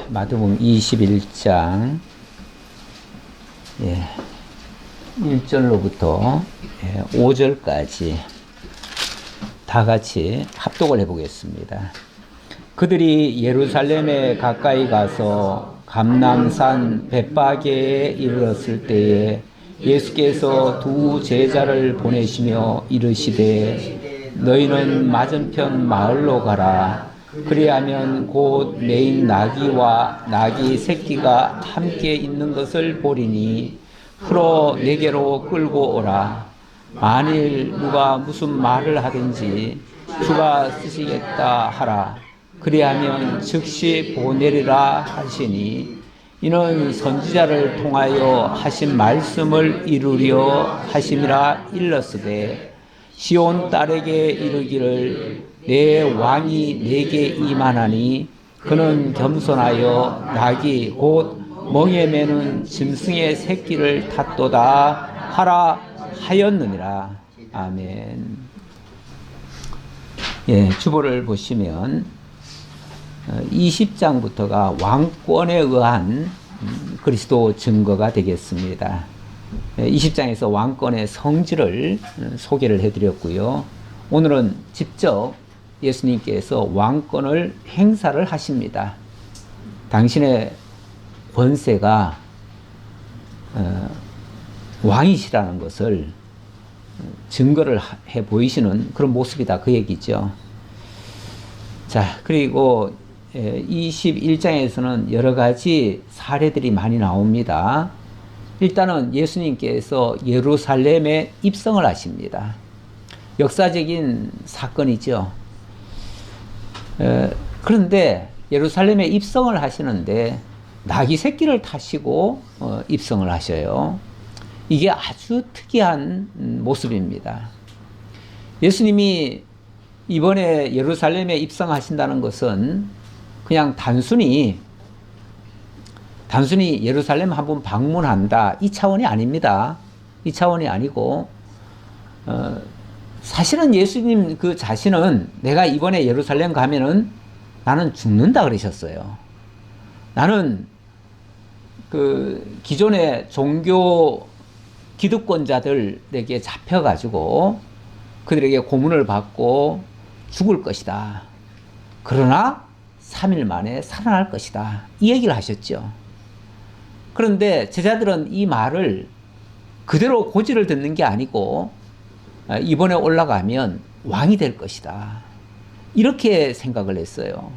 마태복음 21장 1절로부터 5절까지 다 같이 합독을 해보겠습니다. 그들이 예루살렘에 가까이 가서 감람산 벳바게에 이르렀을 때에 예수께서 두 제자를 보내시며 이르시되 너희는 맞은편 마을로 가라. 그리하면 곧 메인 나귀와 나귀 새끼가 함께 있는 것을 보리니 풀어 내게로 끌고 오라. 만일 누가 무슨 말을 하든지 주가 쓰시겠다 하라. 그리하면 즉시 보내리라 하시니 이는 선지자를 통하여 하신 말씀을 이루려 하심이라 일렀으되 시온 딸에게 이르기를 내 왕이 내게 임하나니 그는 겸손하여 나귀 곧 멍에 매는 짐승의 새끼를 탔도다 하라 하였느니라. 아멘. 주보를 보시면 20장부터가 왕권에 의한 그리스도 증거가 되겠습니다. 20장에서 왕권의 성질을 소개를 해드렸고요. 오늘은 직접 예수님께서 왕권을 행사를 하십니다. 당신의 권세가 왕이시라는 것을 증거를 해 보이시는 그런 모습이다, 그 얘기죠. 자, 그리고 21장에서는 여러 가지 사례들이 많이 나옵니다. 일단은 예수님께서 예루살렘에 입성을 하십니다. 역사적인 사건이죠. 그런데 예루살렘에 입성을 하시는데 나귀 새끼를 타시고 입성을 하셔요. 이게 아주 특이한 모습입니다. 예수님이 이번에 예루살렘에 입성하신다는 것은 그냥 단순히 예루살렘 한번 방문한다, 이 차원이 아닙니다. 이 차원이 아니고 사실은 예수님 그 자신은 내가 이번에 예루살렘 가면은 나는 죽는다 그러셨어요. 나는 그 기존의 종교 기득권자들에게 잡혀가지고 그들에게 고문을 받고 죽을 것이다. 그러나 3일 만에 살아날 것이다. 이 얘기를 하셨죠. 그런데 제자들은 이 말을 그대로 고지를 듣는 게 아니고 이번에 올라가면 왕이 될 것이다. 이렇게 생각을 했어요.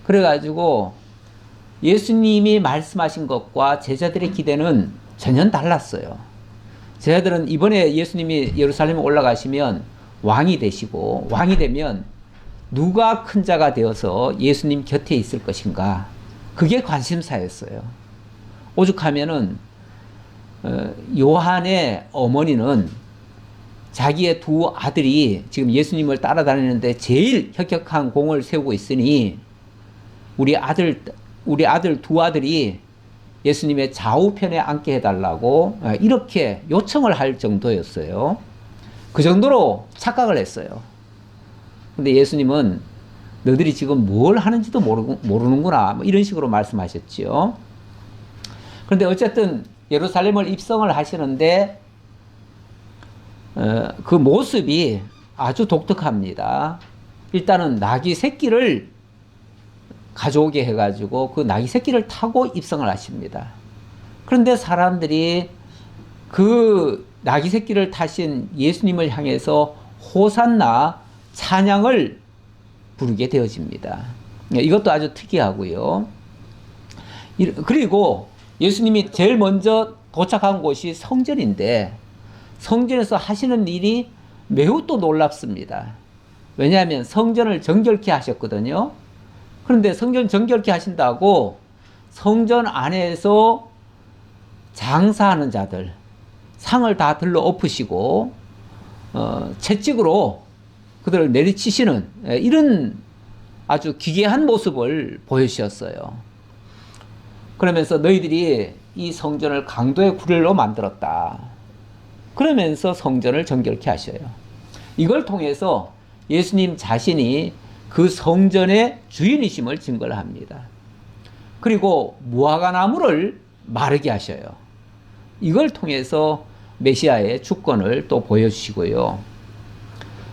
그래가지고 예수님이 말씀하신 것과 제자들의 기대는 전혀 달랐어요. 제자들은 이번에 예수님이 예루살렘에 올라가시면 왕이 되시고 왕이 되면 누가 큰 자가 되어서 예수님 곁에 있을 것인가, 그게 관심사였어요. 오죽하면은 요한의 어머니는 자기의 두 아들이 지금 예수님을 따라다니는데 제일 혁혁한 공을 세우고 있으니 우리 아들 두 아들이 예수님의 좌우편에 앉게 해달라고 이렇게 요청을 할 정도였어요. 그 정도로 착각을 했어요. 근데 예수님은 너희들이 지금 뭘 하는지도 모르는구나, 뭐 이런 식으로 말씀하셨죠. 그런데 어쨌든 예루살렘을 입성을 하시는데 그 모습이 아주 독특합니다. 일단은 나귀 새끼를 가져오게 해가지고 그 나귀 새끼를 타고 입성을 하십니다. 그런데 사람들이 그 나귀 새끼를 타신 예수님을 향해서 호산나 찬양을 부르게 되어집니다. 이것도 아주 특이하고요. 그리고 예수님이 제일 먼저 도착한 곳이 성전인데 성전에서 하시는 일이 매우 또 놀랍습니다. 왜냐하면 성전을 정결케 하셨거든요. 그런데 성전 정결케 하신다고 성전 안에서 장사하는 자들 상을 다 들러 엎으시고 채찍으로 그들을 내리치시는 이런 아주 기괴한 모습을 보여주셨어요. 그러면서 너희들이 이 성전을 강도의 구례로 만들었다. 그러면서 성전을 정결케 하셔요. 이걸 통해서 예수님 자신이 그 성전의 주인이심을 증거를 합니다. 그리고 무화과나무를 마르게 하셔요. 이걸 통해서 메시아의 주권을 또 보여주시고요.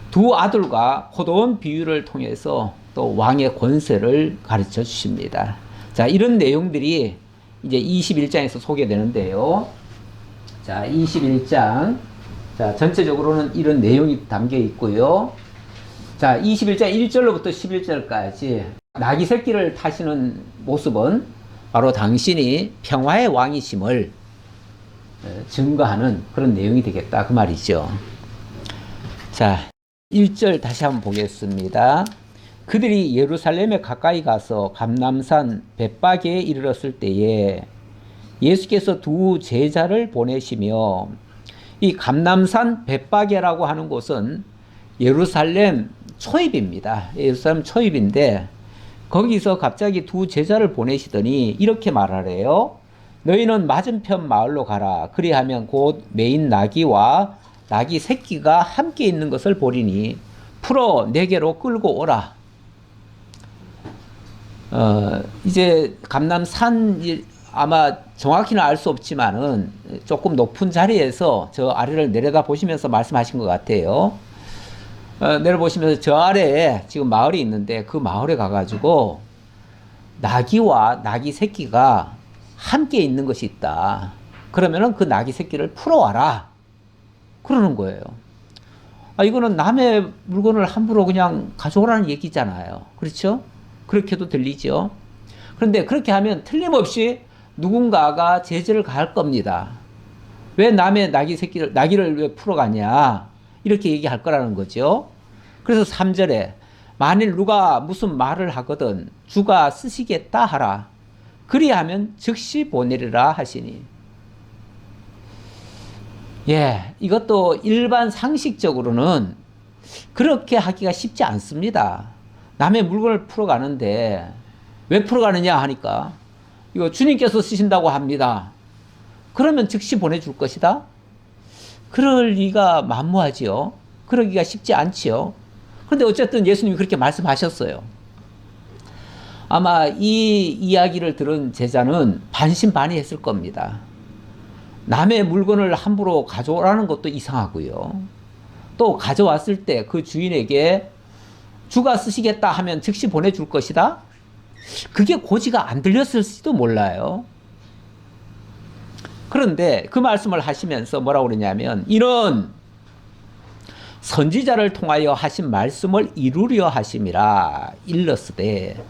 두 아들과 포도원 비유를 통해서 또 왕의 권세를 가르쳐 주십니다. 자, 이런 내용들이 이제 21장에서 소개되는데요. 자, 21장. 자, 전체적으로는 이런 내용이 담겨 있고요. 자, 21장 1절로부터 11절까지 나귀 새끼를 타시는 모습은 바로 당신이 평화의 왕이심을 증거하는 그런 내용이 되겠다 그 말이죠. 자, 1절 다시 한번 보겠습니다. 그들이 예루살렘에 가까이 가서 감람산 벳바게에 이르렀을 때에 예수께서 두 제자를 보내시며, 이 감람산 벳바게라고 하는 곳은 예루살렘 초입입니다. 예루살렘 초입인데 거기서 갑자기 두 제자를 보내시더니 이렇게 말하래요. 너희는 맞은편 마을로 가라. 그리하면 곧 메인 나귀와 나귀 새끼가 함께 있는 것을 보리니 풀어 내게로 끌고 오라. 이제 감람산 아마 정확히는 알 수 없지만은 조금 높은 자리에서 저 아래를 내려다 보시면서 말씀하신 것 같아요. 내려보시면서 저 아래에 지금 마을이 있는데 그 마을에 가가지고 나귀와 나귀 새끼가 함께 있는 것이 있다. 그러면은 그 나귀 새끼를 풀어와라. 그러는 거예요. 이거는 남의 물건을 함부로 그냥 가져오라는 얘기잖아요. 그렇죠? 그렇게도 들리죠. 그런데 그렇게 하면 틀림없이 누군가가 제재를 가할 겁니다. 왜 남의 나귀를 왜 풀어가냐? 이렇게 얘기할 거라는 거죠. 그래서 3절에 만일 누가 무슨 말을 하거든 주가 쓰시겠다 하라. 그리하면 즉시 보내리라 하시니. 예, 이것도 일반 상식적으로는 그렇게 하기가 쉽지 않습니다. 남의 물건을 풀어가는데 왜 풀어가느냐 하니까 이거 주님께서 쓰신다고 합니다. 그러면 즉시 보내줄 것이다? 그럴 리가 만무하지요. 그러기가 쉽지 않지요. 그런데 어쨌든 예수님이 그렇게 말씀하셨어요. 아마 이 이야기를 들은 제자는 반신반의했을 겁니다. 남의 물건을 함부로 가져오라는 것도 이상하고요. 또 가져왔을 때 그 주인에게 주가 쓰시겠다 하면 즉시 보내줄 것이다? 그게 고지가 안 들렸을지도 몰라요. 그런데 그 말씀을 하시면서 뭐라고 그러냐면 이런 선지자를 통하여 하신 말씀을 이루려 하심이라 일렀으되.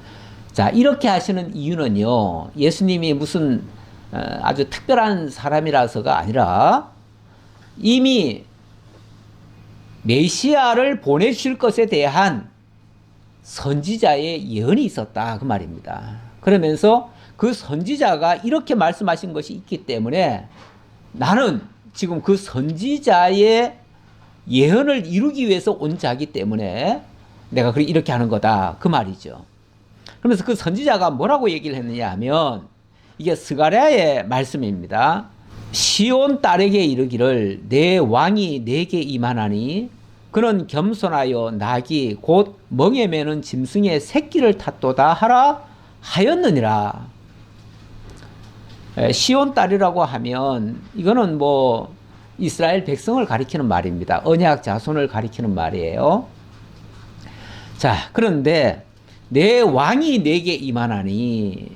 자, 이렇게 하시는 이유는요, 예수님이 무슨 아주 특별한 사람이라서가 아니라 이미 메시아를 보내실 것에 대한 선지자의 예언이 있었다 그 말입니다. 그러면서 그 선지자가 이렇게 말씀하신 것이 있기 때문에 나는 지금 그 선지자의 예언을 이루기 위해서 온 자이기 때문에 내가 이렇게 하는 거다 그 말이죠. 그러면서 그 선지자가 뭐라고 얘기를 했느냐 하면 이게 스가랴의 말씀입니다. 시온 딸에게 이르기를 내 왕이 내게 임하나니 그는 겸손하여 나귀 곧 멍에 매는 짐승의 새끼를 탔도다 하라 하였느니라. 시온 딸이라고 하면 이거는 뭐 이스라엘 백성을 가리키는 말입니다. 언약 자손을 가리키는 말이에요. 자, 그런데 내 왕이 내게 임하나니,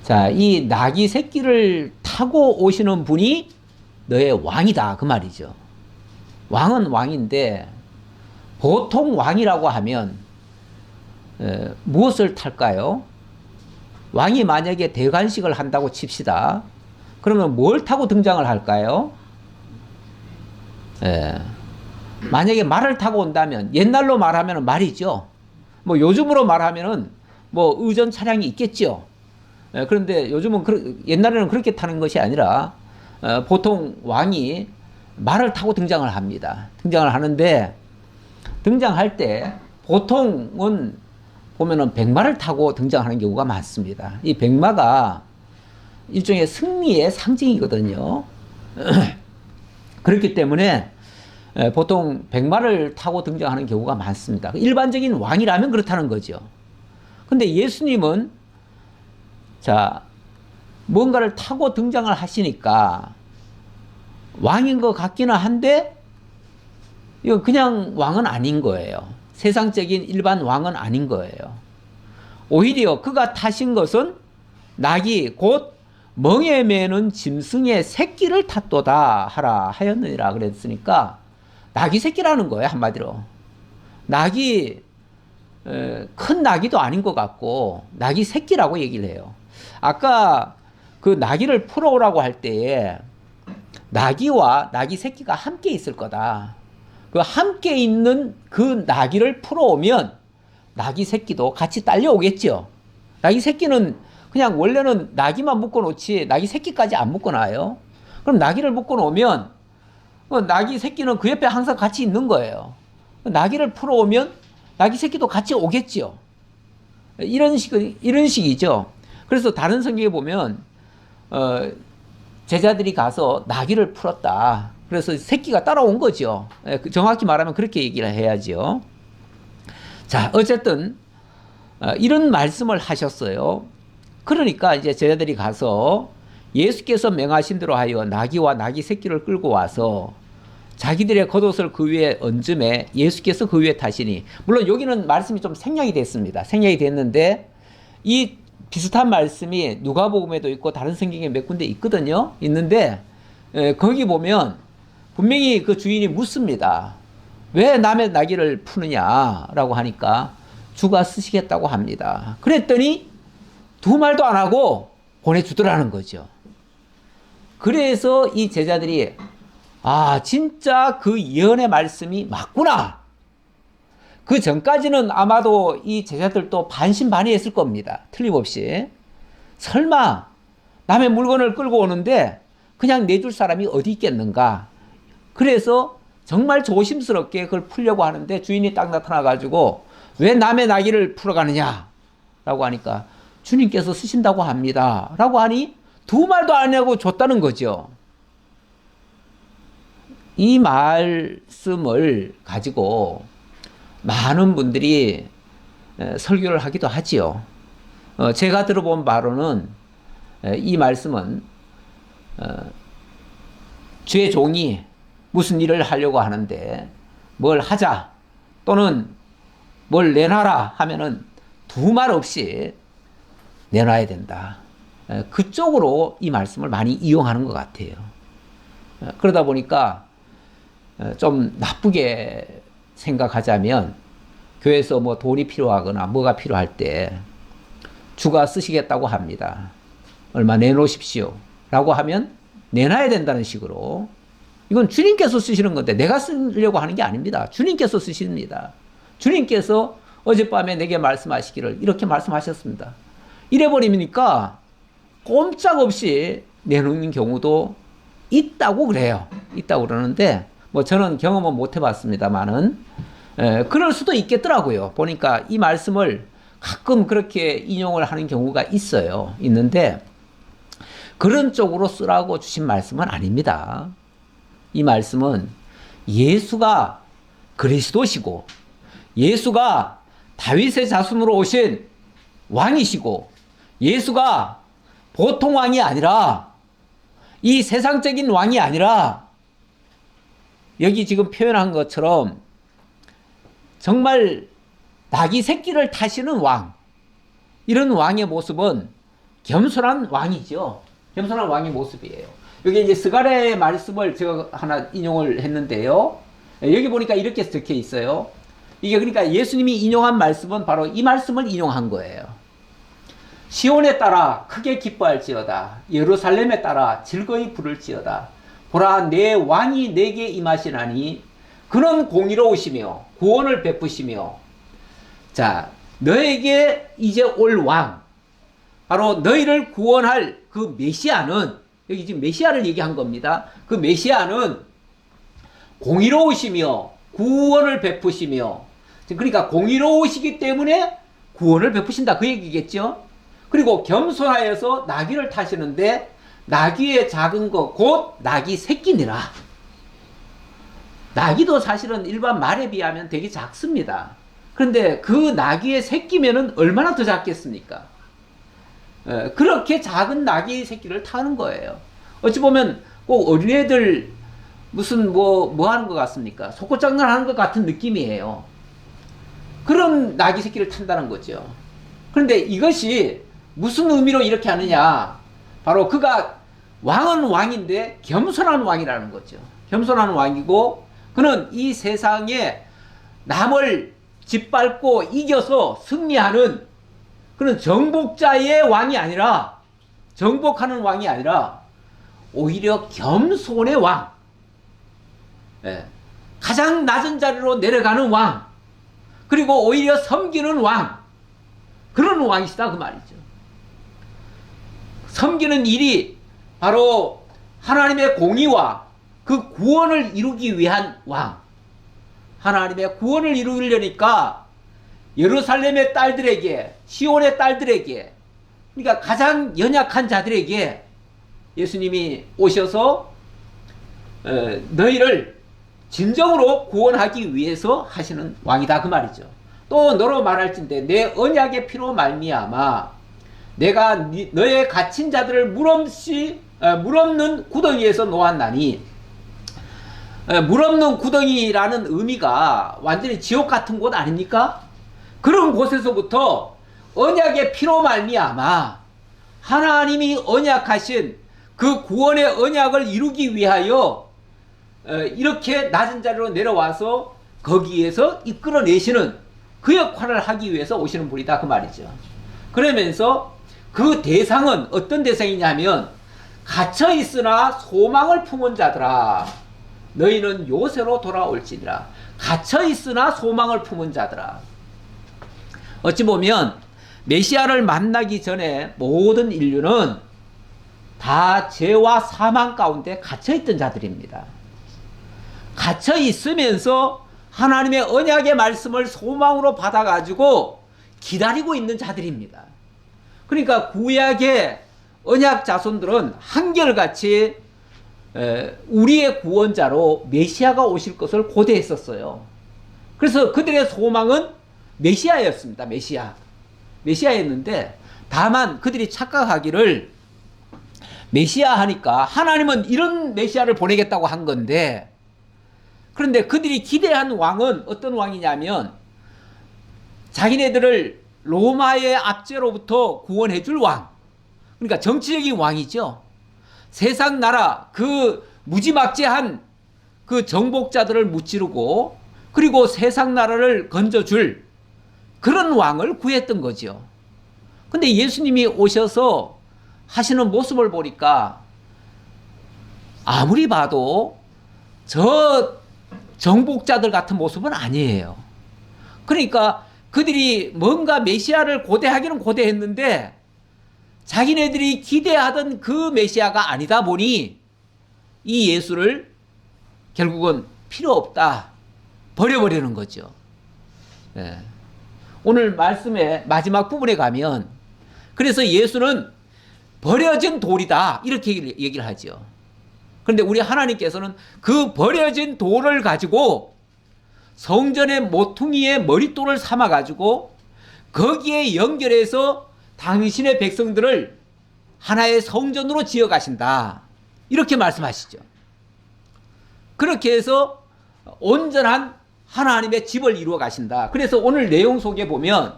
자, 이 나귀 새끼를 타고 오시는 분이 너의 왕이다 그 말이죠. 왕은 왕인데 보통 왕이라고 하면 무엇을 탈까요? 왕이 만약에 대관식을 한다고 칩시다. 그러면 뭘 타고 등장을 할까요? 만약에 말을 타고 온다면, 옛날로 말하면 말이죠. 뭐 요즘으로 말하면은 뭐 의전 차량이 있겠죠. 그런데 요즘은 옛날에는 그렇게 타는 것이 아니라 보통 왕이 말을 타고 등장을 합니다. 등장을 하는데 등장할 때 보통은 보면은 백마를 타고 등장하는 경우가 많습니다. 이 백마가 일종의 승리의 상징이거든요. 그렇기 때문에 보통 백마를 타고 등장하는 경우가 많습니다. 일반적인 왕이라면 그렇다는 거죠. 근데 예수님은 자, 뭔가를 타고 등장을 하시니까 왕인 것 같기는 한데 이거 그냥 왕은 아닌 거예요. 세상적인 일반 왕은 아닌 거예요. 오히려 그가 타신 것은 낙이 곧 멍에 매는 짐승의 새끼를 탔도다 하라 하였느니라 그랬으니까 낙이 새끼라는 거예요. 한마디로. 낙이 큰 낙이도 아닌 것 같고 낙이 새끼라고 얘기를 해요. 아까 그 나귀를 풀어오라고 할 때에 나귀와 나귀 새끼가 함께 있을 거다. 그 함께 있는 그 나귀를 풀어오면 나귀 새끼도 같이 딸려오겠죠. 나귀 새끼는 그냥 원래는 나귀만 묶어놓지 나귀 새끼까지 안 묶어놔요. 그럼 나귀를 묶어놓으면 나귀 새끼는 그 옆에 항상 같이 있는 거예요. 나귀를 풀어오면 나귀 새끼도 같이 오겠죠. 이런 식이죠. 그래서 다른 성경에 보면 제자들이 가서 나귀를 풀었다. 그래서 새끼가 따라온 거죠. 정확히 말하면 그렇게 얘기를 해야죠. 자, 어쨌든 이런 말씀을 하셨어요. 그러니까 이제 제자들이 가서 예수께서 명하신 대로 하여 나귀와 나귀 새끼를 끌고 와서 자기들의 겉옷을 그 위에 얹음에 예수께서 그 위에 타시니, 물론 여기는 말씀이 좀 생략이 됐습니다. 생략이 됐는데 이 비슷한 말씀이 누가복음에도 있고 다른 성경에 몇 군데 있거든요. 있는데 거기 보면 분명히 그 주인이 묻습니다. 왜 남의 나귀를 푸느냐라고 하니까 주가 쓰시겠다고 합니다. 그랬더니 두 말도 안 하고 보내주더라는 거죠. 그래서 이 제자들이 진짜 그 예언의 말씀이 맞구나. 그 전까지는 아마도 이 제자들도 반신반의했을 겁니다. 틀림없이. 설마 남의 물건을 끌고 오는데 그냥 내줄 사람이 어디 있겠는가. 그래서 정말 조심스럽게 그걸 풀려고 하는데 주인이 딱 나타나가지고 왜 남의 나귀를 풀어가느냐 라고 하니까 주님께서 쓰신다고 합니다 라고 하니 두 말도 안 하고 줬다는 거죠. 이 말씀을 가지고 많은 분들이 설교를 하기도 하지요. 제가 들어본 바로는 이 말씀은 주의 종이 무슨 일을 하려고 하는데 뭘 하자 또는 뭘 내놔라 하면은 두 말 없이 내놔야 된다. 그쪽으로 이 말씀을 많이 이용하는 것 같아요. 그러다 보니까 좀 나쁘게 생각하자면 교회에서 뭐 돈이 필요하거나 뭐가 필요할 때 주가 쓰시겠다고 합니다. 얼마 내놓으십시오 라고 하면 내놔야 된다는 식으로, 이건 주님께서 쓰시는 건데 내가 쓰려고 하는 게 아닙니다. 주님께서 쓰십니다. 주님께서 어젯밤에 내게 말씀하시기를 이렇게 말씀하셨습니다. 이래버리니까 꼼짝없이 내놓는 경우도 있다고 그래요. 있다고 그러는데 뭐 저는 경험은 못 해봤습니다만은 그럴 수도 있겠더라고요. 보니까 이 말씀을 가끔 그렇게 인용을 하는 경우가 있어요. 있는데 그런 쪽으로 쓰라고 주신 말씀은 아닙니다. 이 말씀은 예수가 그리스도시고 예수가 다윗의 자손으로 오신 왕이시고 예수가 보통 왕이 아니라 이 세상적인 왕이 아니라 여기 지금 표현한 것처럼 정말 나귀 새끼를 타시는 왕, 이런 왕의 모습은 겸손한 왕이죠. 겸손한 왕의 모습이에요. 여기 이제 스가랴의 말씀을 제가 하나 인용을 했는데요. 여기 보니까 이렇게 적혀 있어요. 이게 그러니까 예수님이 인용한 말씀은 바로 이 말씀을 인용한 거예요. 시온에 따라 크게 기뻐할지어다. 예루살렘에 따라 즐거이 부를지어다. 보라, 내 왕이 내게 임하시나니 그는 공의로우시며 구원을 베푸시며, 자, 너에게 이제 올 왕, 바로 너희를 구원할 그 메시아는, 여기 지금 메시아를 얘기한 겁니다. 그 메시아는 공의로우시며 구원을 베푸시며, 그러니까 공의로우시기 때문에 구원을 베푸신다 그 얘기겠죠. 그리고 겸손하여서 나귀를 타시는데 나귀의 작은 것 곧 나귀 새끼니라. 나귀도 사실은 일반 말에 비하면 되게 작습니다. 그런데 그 나귀의 새끼면은 얼마나 더 작겠습니까? 그렇게 작은 낙이 새끼를 타는 거예요. 어찌 보면 꼭 어린애들 무슨 뭐 하는 것 같습니까? 속꽃장난 하는 것 같은 느낌이에요. 그런 낙이 새끼를 탄다는 거죠. 그런데 이것이 무슨 의미로 이렇게 하느냐? 바로 그가 왕은 왕인데 겸손한 왕이라는 거죠. 겸손한 왕이고 그는 이 세상에 남을 짓밟고 이겨서 승리하는 그런 정복자의 왕이 아니라 정복하는 왕이 아니라 오히려 겸손의 왕, 가장 낮은 자리로 내려가는 왕, 그리고 오히려 섬기는 왕, 그런 왕이시다 그 말이죠. 섬기는 일이 바로 하나님의 공의와 그 구원을 이루기 위한 왕. 하나님의 구원을 이루려니까 예루살렘의 딸들에게, 시온의 딸들에게, 그러니까 가장 연약한 자들에게 예수님이 오셔서 너희를 진정으로 구원하기 위해서 하시는 왕이다 그 말이죠. 또 너로 말할진대 내 언약의 피로 말미암아 내가 너의 갇힌 자들을 물없는 구덩이에서 놓았나니, 물없는 구덩이라는 의미가 완전히 지옥 같은 곳 아닙니까? 그런 곳에서부터 언약의 피로 말미암아 하나님이 언약하신 그 구원의 언약을 이루기 위하여 이렇게 낮은 자리로 내려와서 거기에서 이끌어내시는 그 역할을 하기 위해서 오시는 분이다 그 말이죠. 그러면서 그 대상은 어떤 대상이냐면 갇혀 있으나 소망을 품은 자들아 너희는 요새로 돌아올지니라. 갇혀 있으나 소망을 품은 자들아. 어찌 보면 메시아를 만나기 전에 모든 인류는 다 죄와 사망 가운데 갇혀 있던 자들입니다. 갇혀 있으면서 하나님의 언약의 말씀을 소망으로 받아가지고 기다리고 있는 자들입니다. 그러니까 구약의 언약 자손들은 한결같이 우리의 구원자로 메시아가 오실 것을 고대했었어요. 그래서 그들의 소망은 메시아였습니다. 메시아였는데 다만 그들이 착각하기를 메시아 하니까 하나님은 이런 메시아를 보내겠다고 한 건데, 그런데 그들이 기대한 왕은 어떤 왕이냐면 자기네들을 로마의 압제로부터 구원해 줄 왕, 그러니까 정치적인 왕이죠. 세상 나라 그 무지막지한 그 정복자들을 무찌르고 그리고 세상 나라를 건져줄 그런 왕을 구했던 거죠. 근데 예수님이 오셔서 하시는 모습을 보니까 아무리 봐도 저 정복자들 같은 모습은 아니에요. 그러니까 그들이 뭔가 메시아를 고대하기는 고대했는데 자기네들이 기대하던 그 메시아가 아니다 보니 이 예수를 결국은 필요 없다 버려버리는 거죠. 오늘 말씀의 마지막 부분에 가면 그래서 예수는 버려진 돌이다 이렇게 얘기를 하죠. 그런데 우리 하나님께서는 그 버려진 돌을 가지고 성전의 모퉁이의 머릿돌을 삼아 가지고 거기에 연결해서 당신의 백성들을 하나의 성전으로 지어 가신다 이렇게 말씀하시죠. 그렇게 해서 온전한 하나님의 집을 이루어 가신다. 그래서 오늘 내용 속에 보면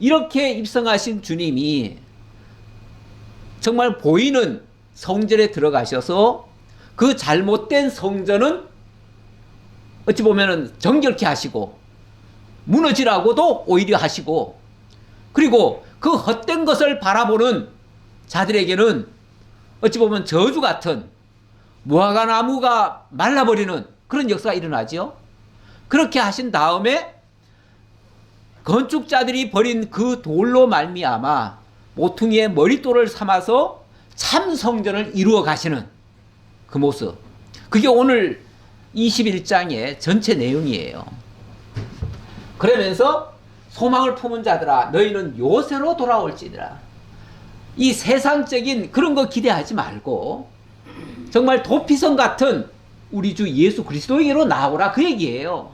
이렇게 입성하신 주님이 정말 보이는 성전에 들어가셔서 그 잘못된 성전은 어찌 보면은 정결케 하시고 무너지라고도 오히려 하시고, 그리고 그 헛된 것을 바라보는 자들에게는 어찌 보면 저주 같은 무화과 나무가 말라버리는 그런 역사가 일어나죠. 그렇게 하신 다음에 건축자들이 버린 그 돌로 말미암아 모퉁이의 머릿돌을 삼아서 참 성전을 이루어 가시는 그 모습, 그게 오늘 21장의 전체 내용이에요. 그러면서 소망을 품은 자들아 너희는 요새로 돌아올지니라. 이 세상적인 그런 거 기대하지 말고 정말 도피성 같은 우리 주 예수 그리스도에게로 나오라 그 얘기예요.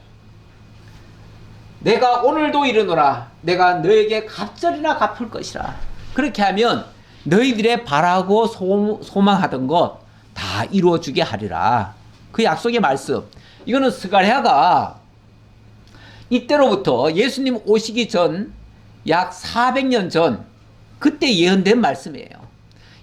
내가 오늘도 이르노라 내가 너에게 갑절이나 갚을 것이라. 그렇게 하면 너희들의 바라고 소망하던 것 다 이루어주게 하리라. 그 약속의 말씀. 이거는 스가랴가 이때로부터 예수님 오시기 전 약 400년 전 그때 예언된 말씀이에요.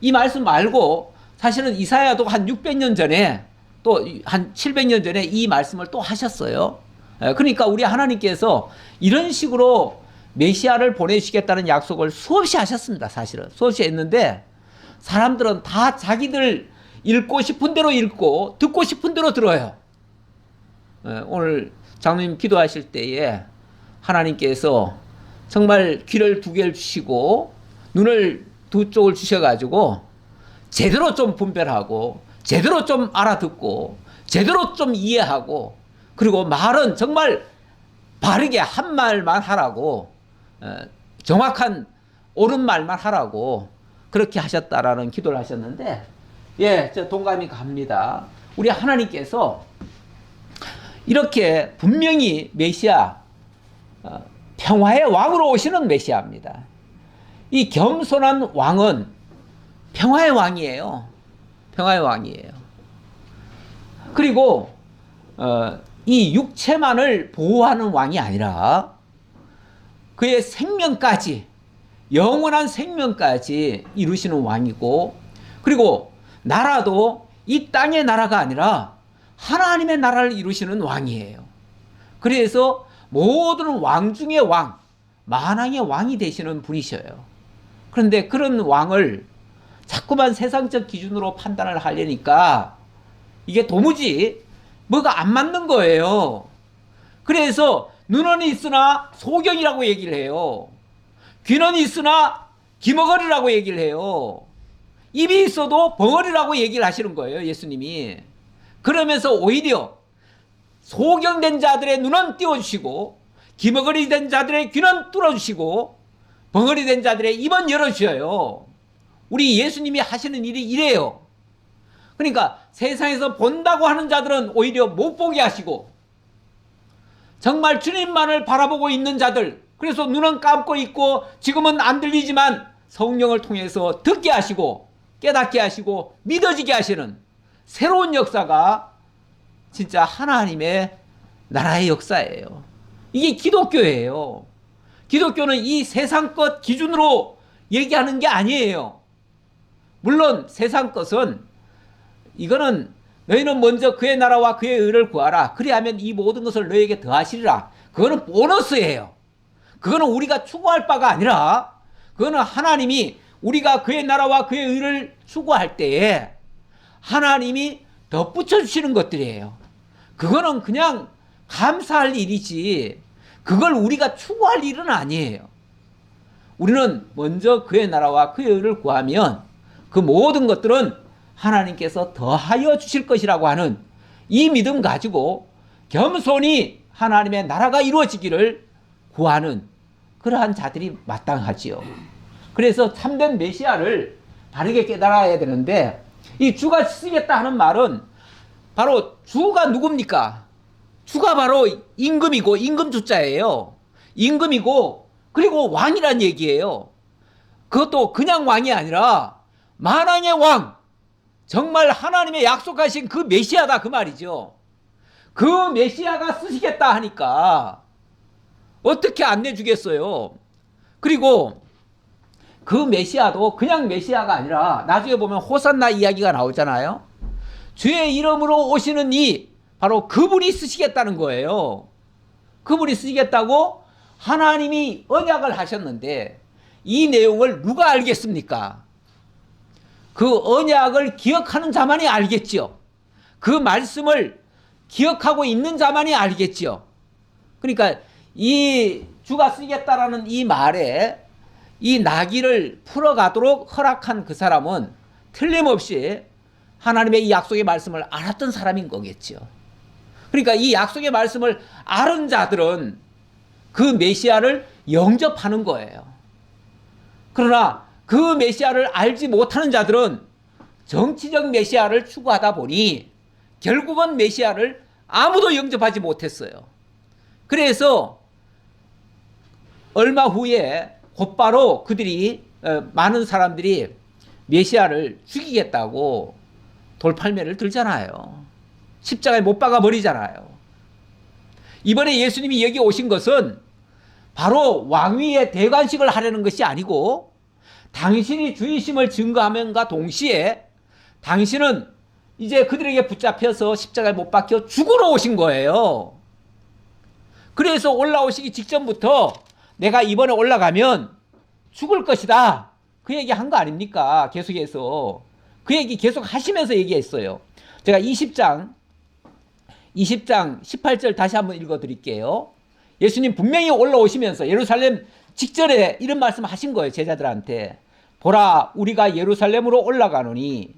이 말씀 말고 사실은 이사야도 한 600년 전에 또 한 700년 전에 이 말씀을 또 하셨어요. 그러니까 우리 하나님께서 이런 식으로 메시아를 보내주시겠다는 약속을 수없이 하셨습니다. 사실은 수없이 했는데 사람들은 다 자기들 읽고 싶은 대로 읽고 듣고 싶은 대로 들어요. 오늘 장로님 기도하실 때에 하나님께서 정말 귀를 두 개를 주시고 눈을 두 쪽을 주셔가지고 제대로 좀 분별하고 제대로 좀 알아듣고 제대로 좀 이해하고 그리고 말은 정말 바르게 한 말만 하라고 정확한 옳은 말만 하라고 그렇게 하셨다라는 기도를 하셨는데 예, 저 동감이 갑니다. 우리 하나님께서 이렇게 분명히 메시아 평화의 왕으로 오시는 메시아입니다. 이 겸손한 왕은 평화의 왕이에요. 평화의 왕이에요. 그리고 이 육체만을 보호하는 왕이 아니라 그의 생명까지 영원한 생명까지 이루시는 왕이고 그리고 나라도 이 땅의 나라가 아니라 하나님의 나라를 이루시는 왕이에요. 그래서 모든 왕 중의 왕, 만왕의 왕이 되시는 분이셔요. 그런데 그런 왕을 자꾸만 세상적 기준으로 판단을 하려니까 이게 도무지 뭐가 안 맞는 거예요. 그래서 눈은 있으나 소경이라고 얘기를 해요. 귀는 있으나 기머거리라고 얘기를 해요. 입이 있어도 벙어리라고 얘기를 하시는 거예요, 예수님이. 그러면서 오히려 소경된 자들의 눈은 띄워주시고 기머거리 된 자들의 귀는 뚫어주시고 벙어리 된 자들의 입은 열어주셔요. 우리 예수님이 하시는 일이 이래요. 그러니까 세상에서 본다고 하는 자들은 오히려 못 보게 하시고 정말 주님만을 바라보고 있는 자들, 그래서 눈은 감고 있고 지금은 안 들리지만 성령을 통해서 듣게 하시고 깨닫게 하시고 믿어지게 하시는 새로운 역사가 진짜 하나님의 나라의 역사예요. 이게 기독교예요. 기독교는 이 세상 것 기준으로 얘기하는 게 아니에요. 물론 세상 것은 이거는 너희는 먼저 그의 나라와 그의 의를 구하라. 그리하면 이 모든 것을 너희에게 더하시리라. 그거는 보너스예요. 그거는 우리가 추구할 바가 아니라 그거는 하나님이 우리가 그의 나라와 그의 의를 추구할 때에 하나님이 덧붙여 주시는 것들이에요. 그거는 그냥 감사할 일이지 그걸 우리가 추구할 일은 아니에요. 우리는 먼저 그의 나라와 그의 의를 구하면 그 모든 것들은 하나님께서 더하여 주실 것이라고 하는 이 믿음 가지고 겸손히 하나님의 나라가 이루어지기를 구하는 그러한 자들이 마땅하지요. 그래서 참된 메시아를 바르게 깨달아야 되는데 이 주가 쓰겠다 하는 말은 바로 주가 누굽니까? 주가 바로 임금이고 임금 주자예요. 임금이고 그리고 왕이란 얘기예요. 그것도 그냥 왕이 아니라 만왕의 왕, 정말 하나님의 약속하신 그 메시아다 그 말이죠. 그 메시아가 쓰시겠다 하니까 어떻게 안 내주겠어요. 그리고 그 메시아도 그냥 메시아가 아니라 나중에 보면 호산나 이야기가 나오잖아요. 주의 이름으로 오시는 이 바로 그분이 쓰시겠다는 거예요. 그분이 쓰시겠다고 하나님이 언약을 하셨는데 이 내용을 누가 알겠습니까? 그 언약을 기억하는 자만이 알겠지요. 그 말씀을 기억하고 있는 자만이 알겠지요. 그러니까 이 주가 쓰겠다라는 이 말에 이 나귀를 풀어가도록 허락한 그 사람은 틀림없이 하나님의 이 약속의 말씀을 알았던 사람인 거겠죠. 그러니까 이 약속의 말씀을 아는 자들은 그 메시아를 영접하는 거예요. 그러나 그 메시아를 알지 못하는 자들은 정치적 메시아를 추구하다 보니 결국은 메시아를 아무도 영접하지 못했어요. 그래서 얼마 후에 곧바로 그들이 많은 사람들이 메시아를 죽이겠다고 돌팔매를 들잖아요. 십자가에 못 박아 버리잖아요. 이번에 예수님이 여기 오신 것은 바로 왕위의 대관식을 하려는 것이 아니고 당신이 주이심을 증거하면과 동시에 당신은 이제 그들에게 붙잡혀서 십자가에 못 박혀 죽으러 오신 거예요. 그래서 올라오시기 직전부터 내가 이번에 올라가면 죽을 것이다. 그 얘기 한 거 아닙니까? 계속해서. 그 얘기 계속 하시면서 얘기했어요. 제가 20장 18절 다시 한번 읽어 드릴게요. 예수님 분명히 올라오시면서 예루살렘 직전에 이런 말씀 하신 거예요. 제자들한테. 보라, 우리가 예루살렘으로 올라가노니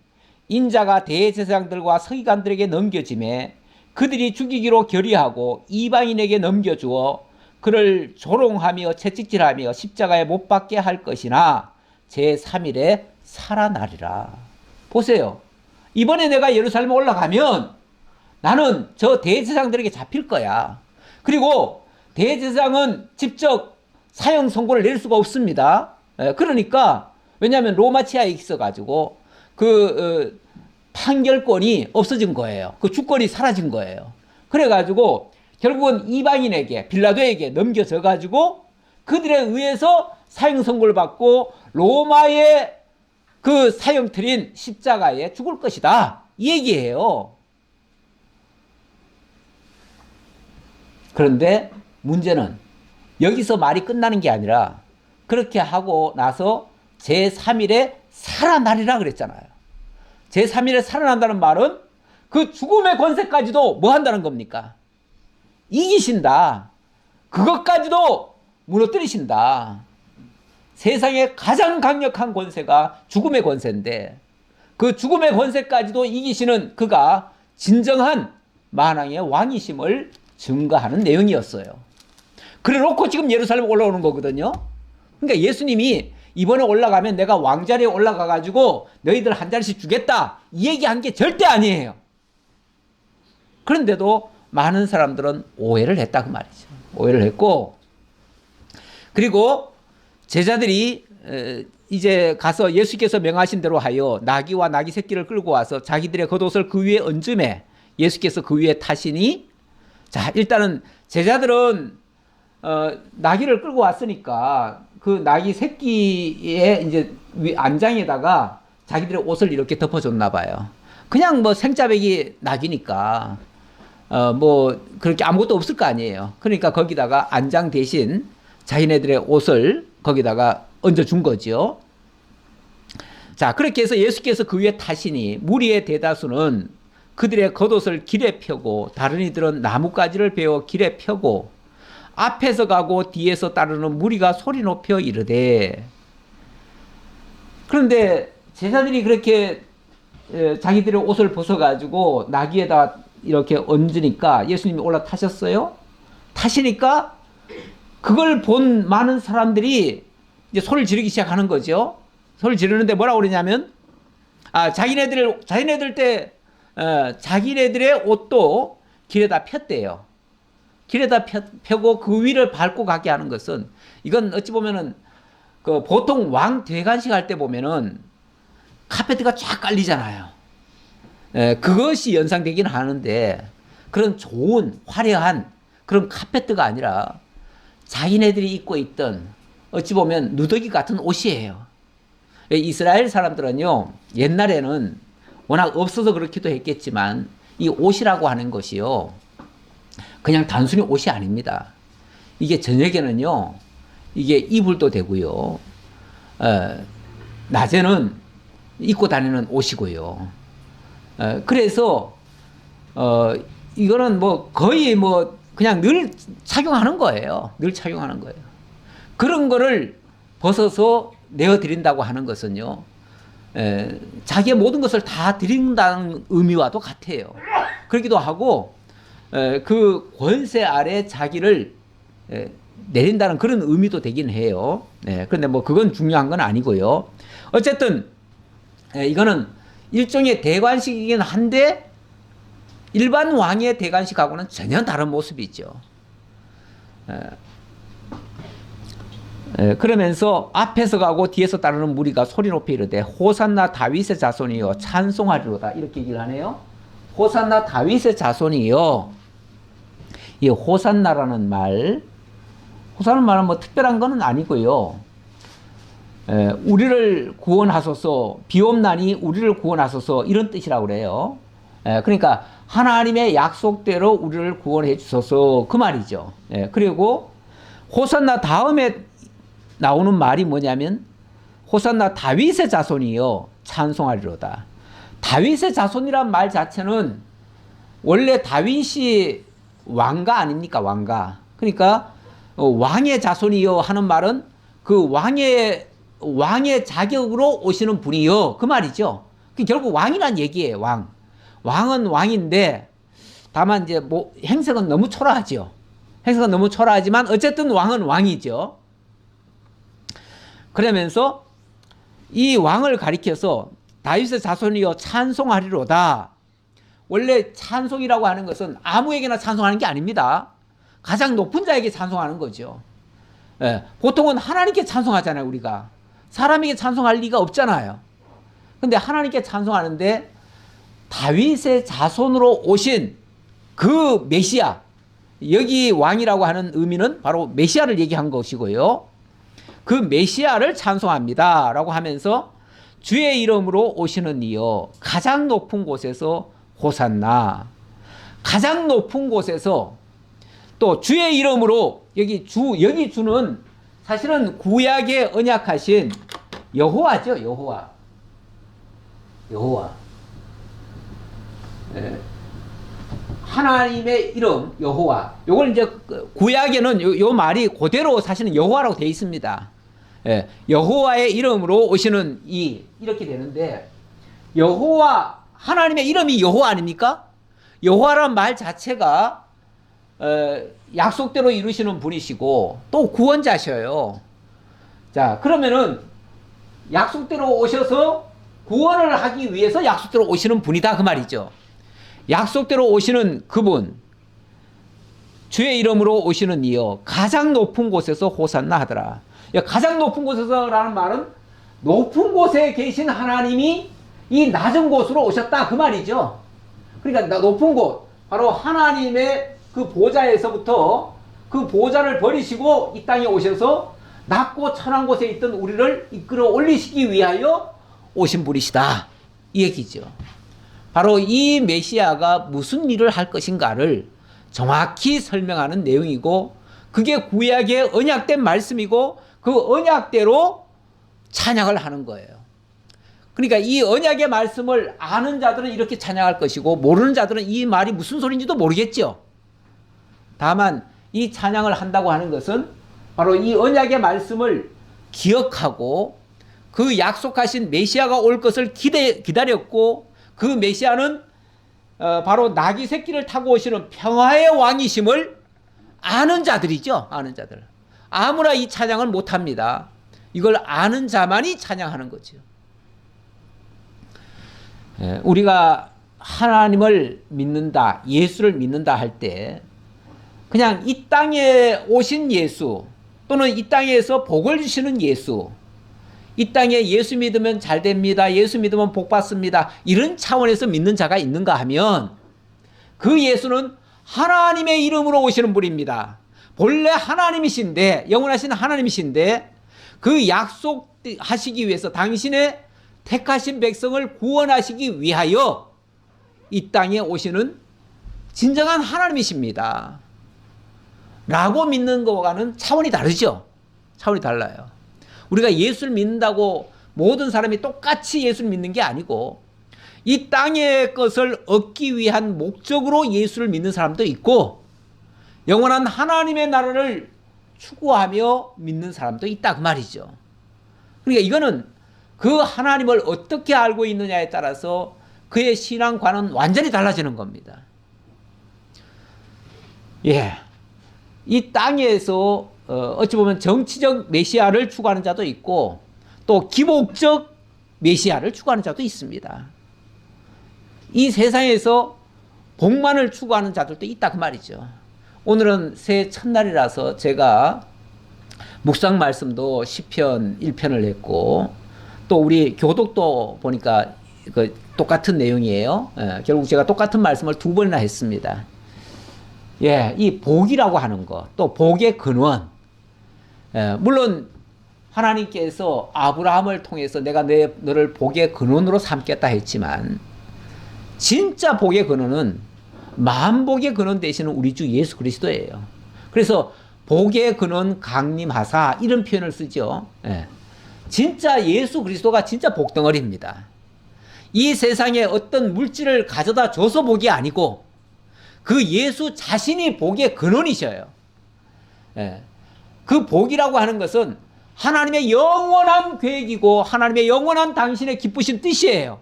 인자가 대제사장들과 서기관들에게 넘겨짐에 그들이 죽이기로 결의하고 이방인에게 넘겨주어 그를 조롱하며 채찍질하며 십자가에 못 박게 할 것이나 제3일에 살아나리라. 보세요. 이번에 내가 예루살렘에 올라가면 나는 저 대제사장들에게 잡힐 거야. 그리고 대제사장은 직접 사형 선고를 낼 수가 없습니다. 그러니까 왜냐하면 로마 치하에 있어가지고 판결권이 없어진 거예요. 그 주권이 사라진 거예요. 그래가지고 결국은 이방인에게 빌라도에게 넘겨져 가지고 그들에 의해서 사형 선고를 받고 로마의 그 사형틀인 십자가에 죽을 것이다. 이 얘기예요. 그런데 문제는 여기서 말이 끝나는 게 아니라 그렇게 하고 나서 제3일에 살아나리라 그랬잖아요. 제3일에 살아난다는 말은 그 죽음의 권세까지도 뭐 한다는 겁니까? 이기신다. 그것까지도 무너뜨리신다. 세상에 가장 강력한 권세가 죽음의 권세인데 그 죽음의 권세까지도 이기시는 그가 진정한 만왕의 왕이심을 증거하는 내용이었어요. 그래 놓고 지금 예루살렘 올라오는 거거든요. 그러니까 예수님이 이번에 올라가면 내가 왕자리에 올라가 가지고 너희들 한 자리씩 주겠다 이 얘기한 게 절대 아니에요. 그런데도 많은 사람들은 오해를 했다 그 말이죠. 오해를 했고 그리고 제자들이 이제 가서 예수께서 명하신 대로 하여 나귀와 나귀 새끼를 끌고 와서 자기들의 겉옷을 그 위에 얹음에 예수께서 그 위에 타시니 자 일단은 제자들은 나귀를 끌고 왔으니까 그 나귀 새끼의 이제 안장에다가 자기들의 옷을 이렇게 덮어줬나 봐요. 그냥 뭐 생짜배기 나귀니까 뭐 그렇게 아무것도 없을 거 아니에요. 그러니까 거기다가 안장 대신 자기네들의 옷을 거기다가 얹어준 거죠. 자 그렇게 해서 예수께서 그 위에 타시니 무리의 대다수는 그들의 겉옷을 길에 펴고 다른 이들은 나뭇가지를 베어 길에 펴고 앞에서 가고 뒤에서 따르는 무리가 소리 높여 이르되 그런데 제자들이 그렇게 자기들의 옷을 벗어가지고 나귀에다 이렇게 얹으니까 예수님이 올라타셨어요. 타시니까 그걸 본 많은 사람들이 이제 소리를 지르기 시작하는 거죠. 소리를 지르는데 뭐라고 그러냐면 자기네들의 옷도 길에다 폈대요. 길에다 펴고 그 위를 밟고 가게 하는 것은 이건 어찌 보면은 그 보통 왕 대관식 할 때 보면은 카페트가 쫙 깔리잖아요. 그것이 연상되긴 하는데 그런 좋은 화려한 그런 카페트가 아니라 자기네들이 입고 있던 어찌 보면 누더기 같은 옷이에요. 이스라엘 사람들은요 옛날에는 워낙 없어서 그렇기도 했겠지만 이 옷이라고 하는 것이요 그냥 단순히 옷이 아닙니다. 이게 저녁에는요 이게 이불도 되고요 낮에는 입고 다니는 옷이고요 그래서 이거는 뭐 거의 뭐 그냥 늘 착용하는 거예요. 늘 착용하는 거예요. 그런 거를 벗어서 내어드린다고 하는 것은요 자기의 모든 것을 다 드린다는 의미와도 같아요. 그러기도 하고 그 권세 아래 자기를 내린다는 그런 의미도 되긴 해요. 그런데 뭐 그건 중요한 건 아니고요. 어쨌든 이거는 일종의 대관식이긴 한데 일반 왕의 대관식하고는 전혀 다른 모습이죠. 그러면서 앞에서 가고 뒤에서 따르는 무리가 소리 높이 이르되 호산나 다윗의 자손이여 찬송하리로다 이렇게 얘기를 하네요. 호산나 다윗의 자손이여. 이 호산나라는 말, 호산나라는 말은 뭐 특별한 건 아니고요. 우리를 구원하소서, 비옵나니 우리를 구원하소서 이런 뜻이라고 그래요. 그러니까 하나님의 약속대로 우리를 구원해 주소서 그 말이죠. 그리고 호산나 다음에 나오는 말이 뭐냐면 호산나 다윗의 자손이요 찬송하리로다. 다윗의 자손이란 말 자체는 원래 다윗이 왕가 아닙니까? 왕가. 그러니까 왕의 자손이요 하는 말은 그 왕의 자격으로 오시는 분이요 그 말이죠. 결국 왕이란 얘기예요. 왕은 왕인데 다만 이제 뭐 행색은 너무 초라하죠. 행색은 너무 초라하지만 어쨌든 왕은 왕이죠. 그러면서 이 왕을 가리켜서 다윗의 자손이여 찬송하리로다. 원래 찬송이라고 하는 것은 아무에게나 찬송하는 게 아닙니다. 가장 높은 자에게 찬송하는 거죠. 보통은 하나님께 찬송하잖아요. 우리가 사람에게 찬송할 리가 없잖아요. 근데 하나님께 찬송하는데 다윗의 자손으로 오신 그 메시아, 여기 왕이라고 하는 의미는 바로 메시아를 얘기한 것이고요. 그 메시아를 찬송합니다 라고 하면서 주의 이름으로 오시는 이여 가장 높은 곳에서 호산나. 가장 높은 곳에서 또 주의 이름으로 여기 주는 사실은 구약에 언약하신 여호와죠. 여호와. 하나님의 이름 여호와. 요걸 이제 구약에는 요 말이 그대로 사실은 여호와라고 되어 있습니다. 여호와의 이름으로 오시는 이렇게 되는데 여호와 하나님의 이름이 여호와 아닙니까? 여호와란 말 자체가 약속대로 이루시는 분이시고 또 구원자셔요. 자, 그러면은 약속대로 오셔서 구원을 하기 위해서 약속대로 오시는 분이다 그 말이죠. 약속대로 오시는 그분, 주의 이름으로 오시는 이여 가장 높은 곳에서 호산나 하더라. 가장 높은 곳에서라는 말은 높은 곳에 계신 하나님이 이 낮은 곳으로 오셨다 그 말이죠. 그러니까 높은 곳, 바로 하나님의 그 보좌에서부터 그 보좌를 버리시고 이 땅에 오셔서 낮고 천한 곳에 있던 우리를 이끌어 올리시기 위하여 오신 분이시다 이 얘기죠. 바로 이 메시아가 무슨 일을 할 것인가를 정확히 설명하는 내용이고 그게 구약의 언약된 말씀이고 그 언약대로 찬양을 하는 거예요. 그러니까 이 언약의 말씀을 아는 자들은 이렇게 찬양할 것이고 모르는 자들은 이 말이 무슨 소리인지도 모르겠죠. 다만 이 찬양을 한다고 하는 것은 바로 이 언약의 말씀을 기억하고 그 약속하신 메시아가 올 것을 기다렸고 그 메시아는 바로 나귀 새끼를 타고 오시는 평화의 왕이심을 아는 자들이죠. 아는 자들. 아무나 이 찬양을 못합니다. 이걸 아는 자만이 찬양하는 거죠. 우리가 하나님을 믿는다, 예수를 믿는다 할 때 그냥 이 땅에 오신 예수 또는 이 땅에서 복을 주시는 예수, 이 땅에 예수 믿으면 잘 됩니다, 예수 믿으면 복 받습니다 이런 차원에서 믿는 자가 있는가 하면 그 예수는 하나님의 이름으로 오시는 분입니다. 본래 하나님이신데 영원하신 하나님이신데 그 약속하시기 위해서 당신의 택하신 백성을 구원하시기 위하여 이 땅에 오시는 진정한 하나님이십니다 라고 믿는 것과는 차원이 다르죠. 차원이 달라요. 우리가 예수를 믿는다고 모든 사람이 똑같이 예수를 믿는 게 아니고 이 땅의 것을 얻기 위한 목적으로 예수를 믿는 사람도 있고 영원한 하나님의 나라를 추구하며 믿는 사람도 있다 그 말이죠. 그러니까 이거는 그 하나님을 어떻게 알고 있느냐에 따라서 그의 신앙관은 완전히 달라지는 겁니다. 이 땅에서 어찌 보면 정치적 메시아를 추구하는 자도 있고 또 기복적 메시아를 추구하는 자도 있습니다. 이 세상에서 복만을 추구하는 자들도 있다 그 말이죠. 오늘은 새해 첫날이라서 제가 묵상 말씀도 시편 1편을 했고 또 우리 교독도 보니까 그 똑같은 내용이에요. 결국 제가 똑같은 말씀을 2번이나 했습니다. 예, 이 복이라고 하는 것, 또 복의 근원. 물론 하나님께서 아브라함을 통해서 내가 너를 복의 근원으로 삼겠다 했지만 진짜 복의 근원은 만복의 근원 되시는 우리 주 예수 그리스도예요. 그래서 복의 근원 강림하사 이런 표현을 쓰죠. 진짜 예수 그리스도가 진짜 복덩어리입니다. 이 세상에 어떤 물질을 가져다 줘서 복이 아니고 그 예수 자신이 복의 근원이셔요. 그 복이라고 하는 것은 하나님의 영원한 계획이고 하나님의 영원한 당신의 기쁘신 뜻이에요.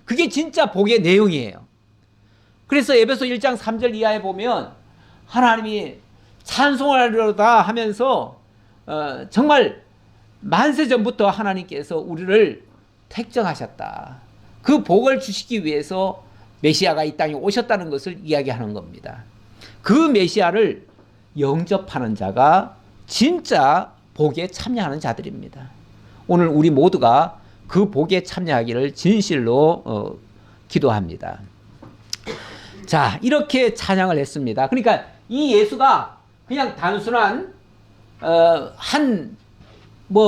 그게 진짜 복의 내용이에요. 그래서 에베소 1장 3절 이하에 보면 하나님이 찬송하리로다 하면서 정말 만세 전부터 하나님께서 우리를 택정하셨다. 그 복을 주시기 위해서 메시아가 이 땅에 오셨다는 것을 이야기하는 겁니다. 그 메시아를 영접하는 자가 진짜 복에 참여하는 자들입니다. 오늘 우리 모두가 그 복에 참여하기를 진실로 기도합니다. 자, 이렇게 찬양을 했습니다. 그러니까 이 예수가 그냥 단순한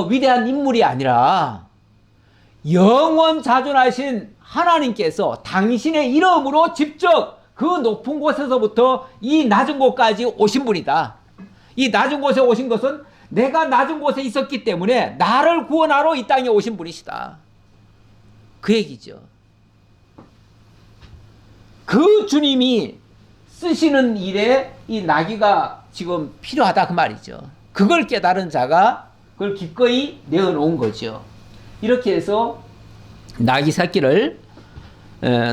위대한 인물이 아니라 영원 자존하신 하나님께서 당신의 이름으로 직접 그 높은 곳에서부터 이 낮은 곳까지 오신 분이다. 이 낮은 곳에 오신 것은 내가 낮은 곳에 있었기 때문에 나를 구원하러 이 땅에 오신 분이시다. 그 얘기죠. 그 주님이 쓰시는 일에 이 나귀가 지금 필요하다 그 말이죠. 그걸 깨달은 자가 그걸 기꺼이 내어놓은 거죠. 이렇게 해서 나귀 새끼를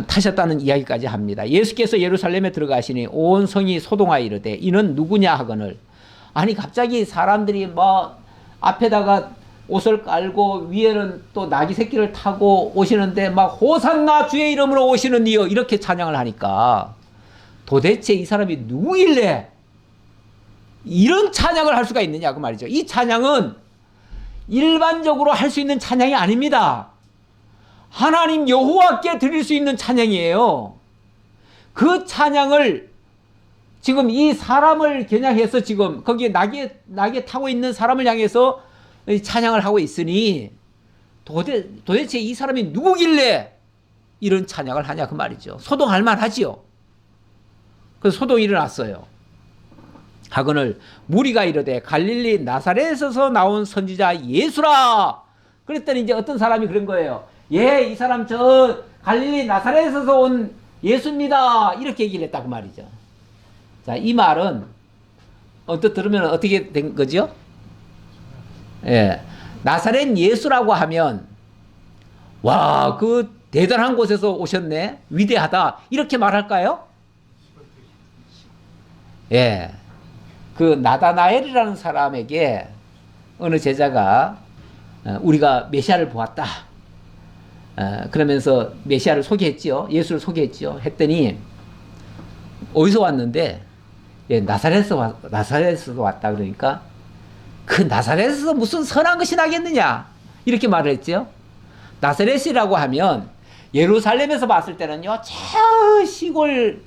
타셨다는 이야기까지 합니다. 예수께서 예루살렘에 들어가시니 온 성이 소동하여 이르되 이는 누구냐 하거늘, 아니 갑자기 사람들이 앞에다가 옷을 깔고 위에는 또 나귀 새끼를 타고 오시는데 호산나 주의 이름으로 오시는 이여 이렇게 찬양을 하니까 도대체 이 사람이 누구길래 이런 찬양을 할 수가 있느냐 그 말이죠. 이 찬양은 일반적으로 할 수 있는 찬양이 아닙니다. 하나님 여호와께 드릴 수 있는 찬양이에요. 그 찬양을 지금 이 사람을 겨냥해서 지금 거기에 나귀에 타고 있는 사람을 향해서 찬양을 하고 있으니 도대체 이 사람이 누구길래 이런 찬양을 하냐 그 말이죠. 소동할 만하지요. 그래서 소동이 일어났어요. 하거늘 무리가 이르되 갈릴리 나사렛에서 나온 선지자 예수라. 그랬더니 이제 어떤 사람이 그런 거예요. 예, 이 사람 저 갈릴리 나사렛에서 온 예수입니다. 이렇게 얘기를 했다 그 말이죠. 자, 이 말은 언뜻 들으면 어떻게 된 거죠? 예, 나사렛 예수라고 하면 와, 그 대단한 곳에서 오셨네, 위대하다 이렇게 말할까요? 예, 그 나다나엘이라는 사람에게 어느 제자가 우리가 메시아를 보았다 그러면서 메시아를 소개했지요. 예수를 소개했지요. 했더니 어디서 왔는데 나사렛에서 왔다. 그러니까 그 나사렛에서 무슨 선한 것이 나겠느냐 이렇게 말을 했죠. 나사렛이라고 하면 예루살렘에서 봤을 때는요, 저 시골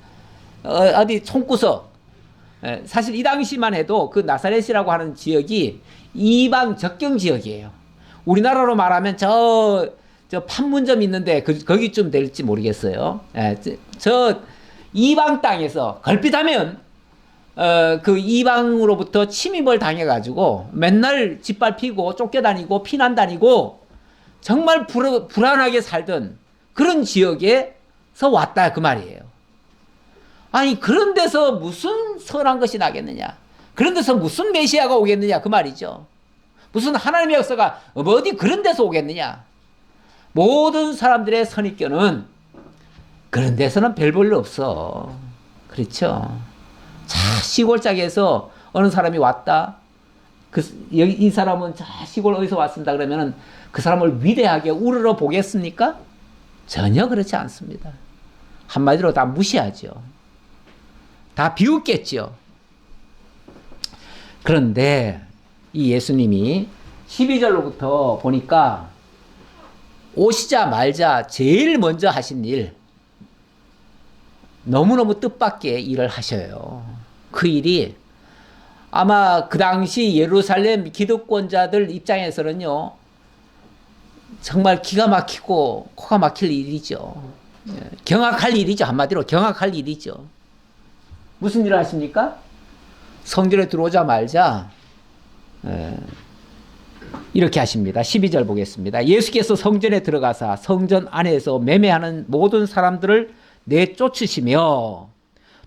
어디 총구석, 사실 이 당시만 해도 그 나사렛이라고 하는 지역이 이방 접경 지역이에요. 우리나라로 말하면 저 판문점 있는데 거기쯤 될지 모르겠어요. 저 이방 땅에서 걸핏하면 그 이방으로부터 침입을 당해가지고 맨날 짓밟히고 쫓겨다니고 피난 다니고 정말 불안하게 살던 그런 지역에서 왔다 그 말이에요. 아니 그런 데서 무슨 선한 것이 나겠느냐, 그런 데서 무슨 메시아가 오겠느냐 그 말이죠. 무슨 하나님의 역사가 어디 그런 데서 오겠느냐. 모든 사람들의 선입견은 그런 데서는 별 볼 일 없어. 그렇죠. 자, 시골짝에서 어느 사람이 왔다. 이 사람은 자, 시골 어디서 왔습니다. 그러면은 그 사람을 위대하게 우러러 보겠습니까? 전혀 그렇지 않습니다. 한마디로 다 무시하죠. 다 비웃겠죠. 그런데 이 예수님이 12절로부터 보니까 오시자마자 제일 먼저 하신 일, 너무너무 뜻밖의 일을 하셔요. 그 일이 아마 그 당시 예루살렘 기득권자들 입장에서는요, 정말 기가 막히고 코가 막힐 일이죠. 경악할 일이죠. 한마디로 경악할 일이죠. 무슨 일을 하십니까? 성전에 들어오자마자 이렇게 하십니다. 12절 보겠습니다. 예수께서 성전에 들어가사 성전 안에서 매매하는 모든 사람들을 내쫓으시며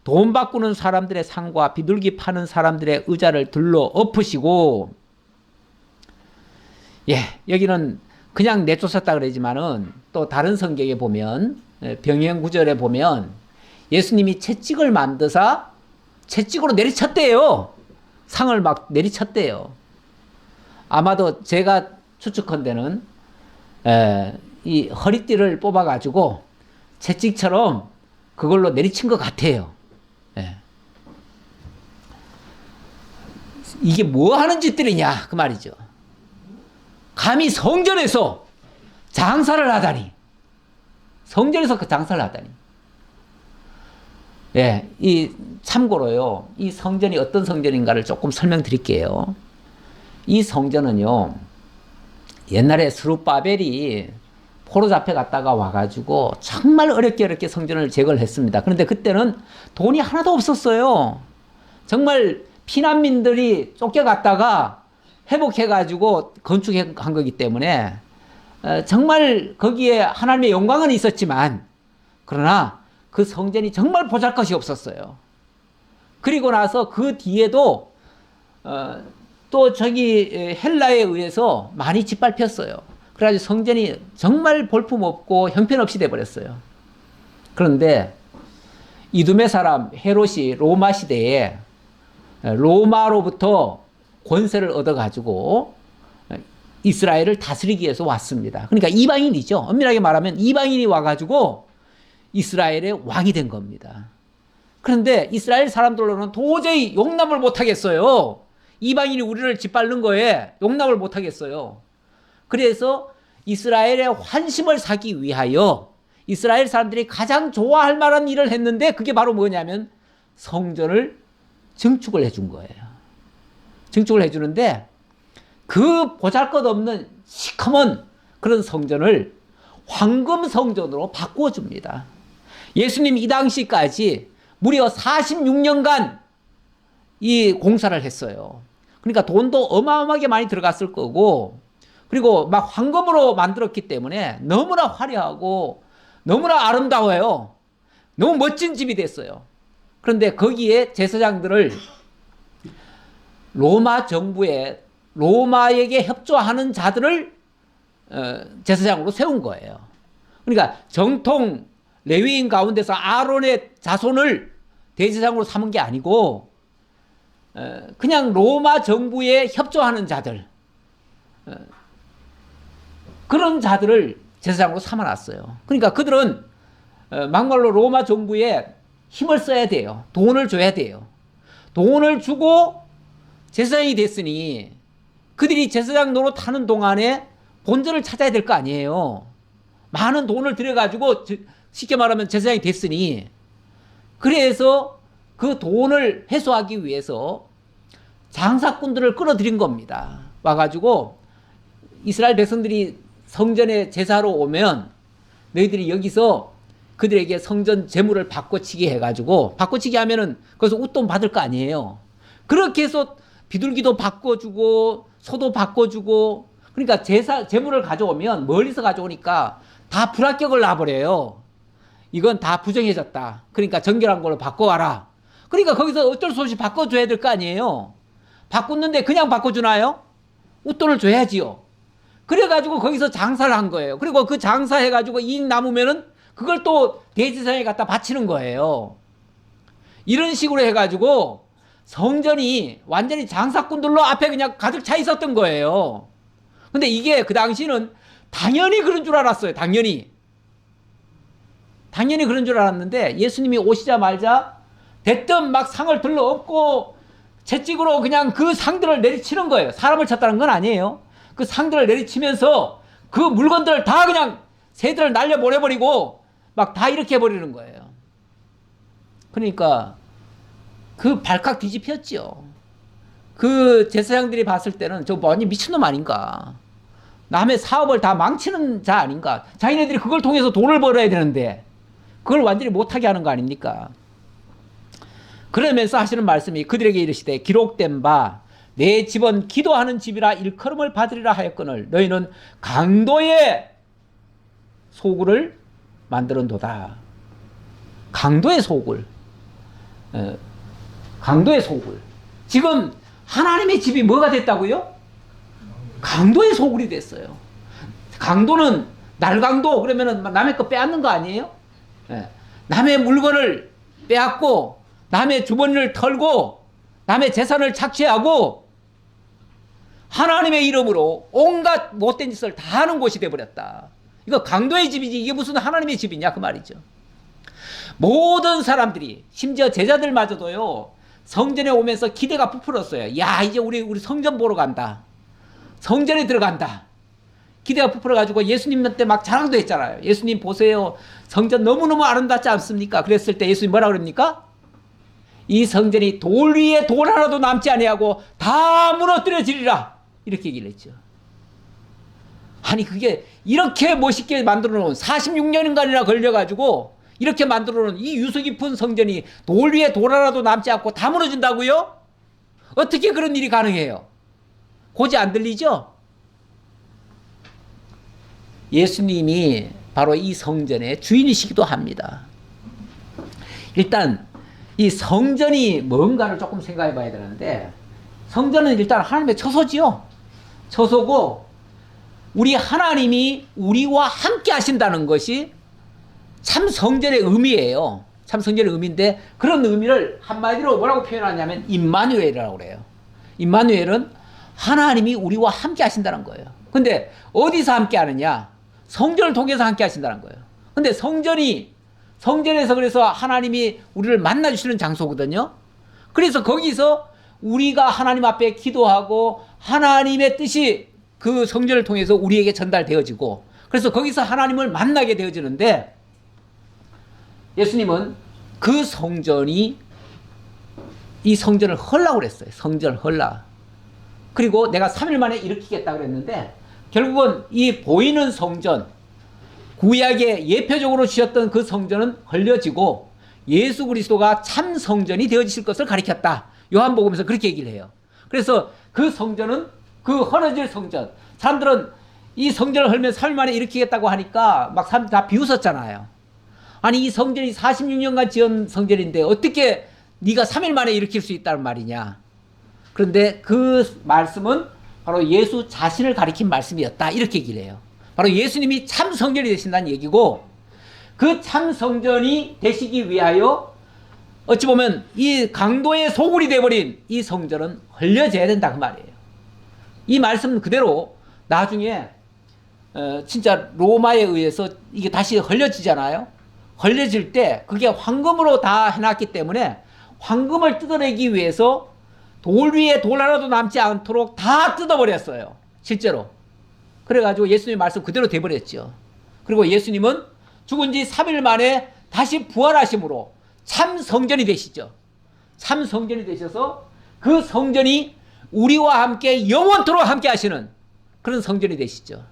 돈 바꾸는 사람들의 상과 비둘기 파는 사람들의 의자를 들러 엎으시고, 여기는 그냥 내쫓았다 그러지만은 또 다른 성경에 보면 병행 구절에 보면 예수님이 채찍을 만드사 채찍으로 내리쳤대요. 상을 막 내리쳤대요. 아마도 제가 추측컨대는 이 허리띠를 뽑아가지고 채찍처럼 그걸로 내리친 것 같아요. 이게 뭐 하는 짓들이냐 그 말이죠. 감히 성전에서 장사를 하다니. 성전에서 그 장사를 하다니. 이 참고로요, 이 성전이 어떤 성전인가를 조금 설명드릴게요. 이 성전은요, 옛날에 스룹바벨이 포로 잡혀갔다가 와가지고 정말 어렵게 성전을 제거를 했습니다. 그런데 그때는 돈이 하나도 없었어요. 정말 피난민들이 쫓겨갔다가 회복해가지고 건축한 거기 때문에 정말 거기에 하나님의 영광은 있었지만, 그러나 그 성전이 정말 보잘것이 없었어요. 그리고 나서 그 뒤에도 또 저기 헬라에 의해서 많이 짓밟혔어요. 그래가지고 성전이 정말 볼품없고 형편없이 돼버렸어요. 그런데 이두메 사람 헤롯이 로마 시대에 로마로부터 권세를 얻어가지고 이스라엘을 다스리기 위해서 왔습니다. 그러니까 이방인이죠. 엄밀하게 말하면 이방인이 와가지고 이스라엘의 왕이 된 겁니다. 그런데 이스라엘 사람들로는 도저히 용납을 못하겠어요. 이방인이 우리를 짓밟는 거에 용납을 못하겠어요. 그래서 이스라엘의 환심을 사기 위하여 이스라엘 사람들이 가장 좋아할 만한 일을 했는데, 그게 바로 뭐냐면 성전을 증축을 해준 거예요. 증축을 해주는데 그 보잘것없는 시커먼 그런 성전을 황금 성전으로 바꾸어 줍니다. 예수님 이 당시까지 무려 46년간 이 공사를 했어요. 그러니까 돈도 어마어마하게 많이 들어갔을 거고, 그리고 막 황금으로 만들었기 때문에 너무나 화려하고 너무나 아름다워요. 너무 멋진 집이 됐어요. 그런데 거기에 제사장들을 로마 정부에, 로마에게 협조하는 자들을 제사장으로 세운 거예요. 그러니까 정통 레위인 가운데서 아론의 자손을 대제사장으로 삼은 게 아니고 그냥 로마 정부에 협조하는 자들, 그런 자들을 제사장으로 삼아놨어요. 그러니까 그들은 막말로 로마 정부에 힘을 써야 돼요. 돈을 줘야 돼요. 돈을 주고 제사장이 됐으니 그들이 제사장 노릇하는 동안에 본전을 찾아야 될 거 아니에요. 많은 돈을 들여가지고 쉽게 말하면 제사장이 됐으니, 그래서 그 돈을 회수하기 위해서 장사꾼들을 끌어들인 겁니다. 와가지고 이스라엘 백성들이 성전에 제사로 오면 너희들이 여기서 그들에게 성전 재물을 바꿔치기 해가지고, 바꿔치기 하면은 거기서 웃돈 받을 거 아니에요. 그렇게 해서 비둘기도 바꿔주고 소도 바꿔주고, 그러니까 재물을 가져오면 멀리서 가져오니까 다 불합격을 놔버려요. 이건 다 부정해졌다. 그러니까 정결한 걸로 바꿔와라. 그러니까 거기서 어쩔 수 없이 바꿔줘야 될 거 아니에요. 바꿨는데 그냥 바꿔주나요? 웃돈을 줘야지요. 그래가지고 거기서 장사를 한 거예요. 그리고 그 장사해가지고 이익 남으면은 그걸 또 대제사장에 갖다 바치는 거예요. 이런 식으로 해가지고 성전이 완전히 장사꾼들로 앞에 그냥 가득 차 있었던 거예요. 근데 이게 그 당시는 당연히 그런 줄 알았어요. 당연히 그런 줄 알았는데, 예수님이 오시자마자 대뜸 막 상을 들러 엎고 채찍으로 그냥 그 상들을 내리치는 거예요. 사람을 쳤다는 건 아니에요. 그 상들을 내리치면서 그 물건들을 다 그냥 새들을 날려보내버리고 막 다 이렇게 해버리는 거예요. 그러니까 그 발칵 뒤집혔죠. 그 제사장들이 봤을 때는 저 완전 미친놈 아닌가. 남의 사업을 다 망치는 자 아닌가. 자기네들이 그걸 통해서 돈을 벌어야 되는데 그걸 완전히 못하게 하는 거 아닙니까? 그러면서 하시는 말씀이 그들에게 이르시되 기록된 바 내 집은 기도하는 집이라 일컬음을 받으리라 하였거늘 너희는 강도의 소굴을 만들었도다. 강도의 소굴. 강도의 소굴. 지금 하나님의 집이 뭐가 됐다고요? 강도의 소굴이 됐어요. 강도는 날강도 그러면은 남의 거 빼앗는 거 아니에요? 남의 물건을 빼앗고 남의 주머니를 털고 남의 재산을 착취하고 하나님의 이름으로 온갖 못된 짓을 다 하는 곳이 돼버렸다. 이거 강도의 집이지 이게 무슨 하나님의 집이냐 그 말이죠. 모든 사람들이 심지어 제자들마저도요 성전에 오면서 기대가 부풀었어요. 야 이제 우리 성전 보러 간다. 성전에 들어간다. 기대가 부풀어가지고 예수님한테 막 자랑도 했잖아요. 예수님 보세요. 성전 너무너무 아름답지 않습니까? 그랬을 때 예수님 뭐라 그럽니까? 이 성전이 돌 위에 돌 하나도 남지 아니하고 다 무너뜨려지리라. 이렇게 얘기를 했죠. 아니 그게 이렇게 멋있게 만들어 놓은 46년간이나 걸려가지고 이렇게 만들어 놓은 이 유서 깊은 성전이 돌 위에 돌 하나도 남지 않고 다 무너진다고요? 어떻게 그런 일이 가능해요? 고지 안 들리죠? 예수님이 바로 이 성전의 주인이시기도 합니다. 일단 이 성전이 뭔가를 조금 생각해 봐야 되는데 성전은 일단 하나님의 처소지요. 처소고 우리 하나님이 우리와 함께 하신다는 것이 참 성전의 의미예요. 참 성전의 의미인데 그런 의미를 한마디로 뭐라고 표현하냐면 임마누엘이라고 그래요. 임마누엘은 하나님이 우리와 함께 하신다는 거예요. 근데 어디서 함께 하느냐? 성전을 통해서 함께 하신다는 거예요. 근데 성전에서 그래서 하나님이 우리를 만나주시는 장소거든요. 그래서 거기서 우리가 하나님 앞에 기도하고 하나님의 뜻이 그 성전을 통해서 우리에게 전달되어지고 그래서 거기서 하나님을 만나게 되어지는데 예수님은 그 성전이 이 성전을 헐라고 그랬어요. 성전을 헐라. 그리고 내가 3일 만에 일으키겠다 그랬는데 결국은 이 보이는 성전 구약에 예표적으로 지었던 그 성전은 헐려지고 예수 그리스도가 참 성전이 되어지실 것을 가리켰다. 요한복음에서 그렇게 얘기를 해요. 그래서 그 성전은 그 헐어질 성전. 사람들은 이 성전을 헐면 3일 만에 일으키겠다고 하니까 막 사람들 다 비웃었잖아요. 아니 이 성전이 46년간 지은 성전인데 어떻게 네가 3일 만에 일으킬 수 있다는 말이냐. 그런데 그 말씀은 바로 예수 자신을 가리킨 말씀이었다. 이렇게 얘기를 해요. 바로 예수님이 참 성전이 되신다는 얘기고 그 참 성전이 되시기 위하여 어찌 보면 이 강도의 소굴이 되어버린 이 성전은 헐려져야 된다 그 말이에요. 이 말씀 그대로 나중에 진짜 로마에 의해서 이게 다시 헐려지잖아요. 헐려질 때 그게 황금으로 다 해놨기 때문에 황금을 뜯어내기 위해서 돌 위에 돌 하나도 남지 않도록 다 뜯어버렸어요. 실제로. 그래가지고 예수님의 말씀 그대로 돼버렸죠. 그리고 예수님은 죽은 지 3일 만에 다시 부활하심으로 참 성전이 되시죠. 참 성전이 되셔서 그 성전이 우리와 함께 영원토록 함께 하시는 그런 성전이 되시죠.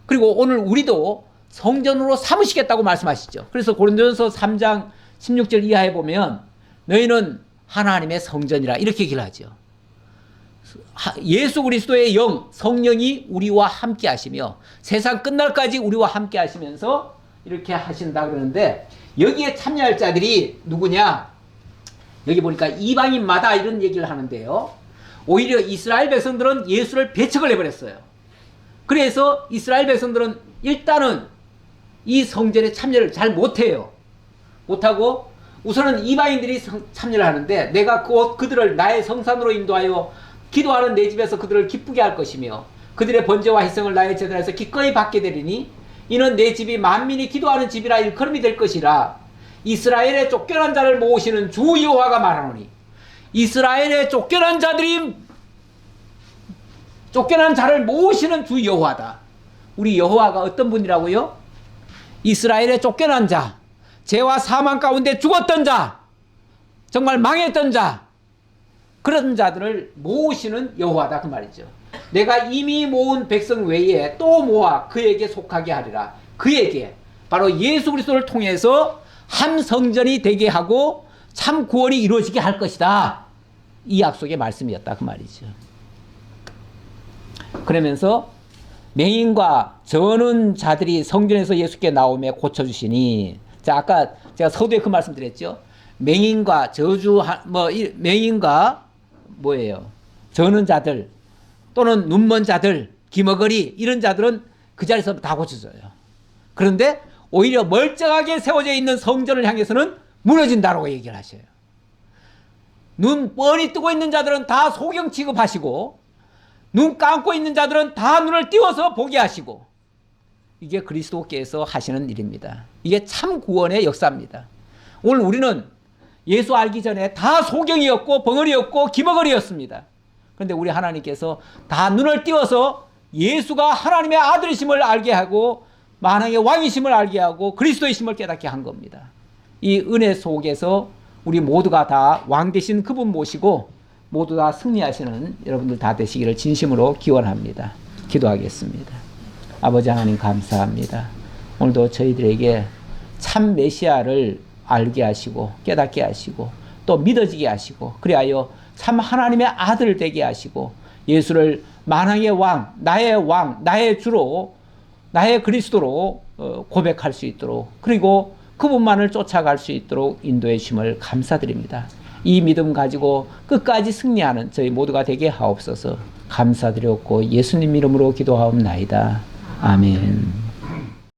그리고 오늘 우리도 성전으로 삼으시겠다고 말씀하시죠. 그래서 고린도전서 3장 16절 이하에 보면 너희는 하나님의 성전이라 이렇게 얘기를 하죠. 예수 그리스도의 영, 성령이 우리와 함께 하시며 세상 끝날까지 우리와 함께 하시면서 이렇게 하신다 그러는데 여기에 참여할 자들이 누구냐? 여기 보니까 이방인마다 이런 얘기를 하는데요. 오히려 이스라엘 백성들은 예수를 배척을 해버렸어요. 그래서 이스라엘 백성들은 일단은 이 성전에 참여를 잘 못해요. 못하고 우선은 이방인들이 참여를 하는데 내가 곧 그들을 나의 성산으로 인도하여 기도하는 내 집에서 그들을 기쁘게 할 것이며 그들의 번제와 희생을 나의 제단에서 기꺼이 받게 되리니 이는 내 집이 만민이 기도하는 집이라 일컬음이 될 것이라 이스라엘의 쫓겨난 자를 모으시는 주 여호와가 말하노니 이스라엘의 쫓겨난 자를 모으시는 주 여호와다. 우리 여호와가 어떤 분이라고요? 이스라엘의 쫓겨난 자, 죄와 사망 가운데 죽었던 자, 정말 망했던 자, 그런 자들을 모으시는 여호와다 그 말이죠. 내가 이미 모은 백성 외에 또 모아 그에게 속하게 하리라. 그에게 바로 예수 그리스도를 통해서 한 성전이 되게 하고 참 구원이 이루어지게 할 것이다. 이 약속의 말씀이었다 그 말이죠. 그러면서 맹인과 저는 자들이 성전에서 예수께 나오며 고쳐주시니, 자 아까 제가 서두에 그 말씀 드렸죠. 맹인과 맹인과 뭐예요? 저는 자들 또는 눈먼 자들, 기머거리 이런 자들은 그 자리에서 다 고쳐져요. 그런데 오히려 멀쩡하게 세워져 있는 성전을 향해서는 무너진다라고 얘기를 하셔요. 눈 뻔히 뜨고 있는 자들은 다 소경 취급하시고, 눈 감고 있는 자들은 다 눈을 띄워서 보게 하시고, 이게 그리스도께서 하시는 일입니다. 이게 참 구원의 역사입니다. 오늘 우리는 예수 알기 전에 다 소경이었고 벙어리였고 기머거리였습니다. 그런데 우리 하나님께서 다 눈을 띄워서 예수가 하나님의 아들이심을 알게 하고 만왕의 왕이심을 알게 하고 그리스도이심을 깨닫게 한 겁니다. 이 은혜 속에서 우리 모두가 다 왕 되신 그분 모시고 모두 다 승리하시는 여러분들 다 되시기를 진심으로 기원합니다. 기도하겠습니다. 아버지 하나님 감사합니다. 오늘도 저희들에게 참 메시아를 알게 하시고 깨닫게 하시고 또 믿어지게 하시고, 그리하여 참 하나님의 아들 되게 하시고 예수를 만왕의 왕, 나의 주로, 나의 그리스도로 고백할 수 있도록, 그리고 그분만을 쫓아갈 수 있도록 인도해 주심을 감사드립니다. 이 믿음 가지고 끝까지 승리하는 저희 모두가 되게 하옵소서. 감사드렸고 예수님 이름으로 기도하옵나이다. 아멘.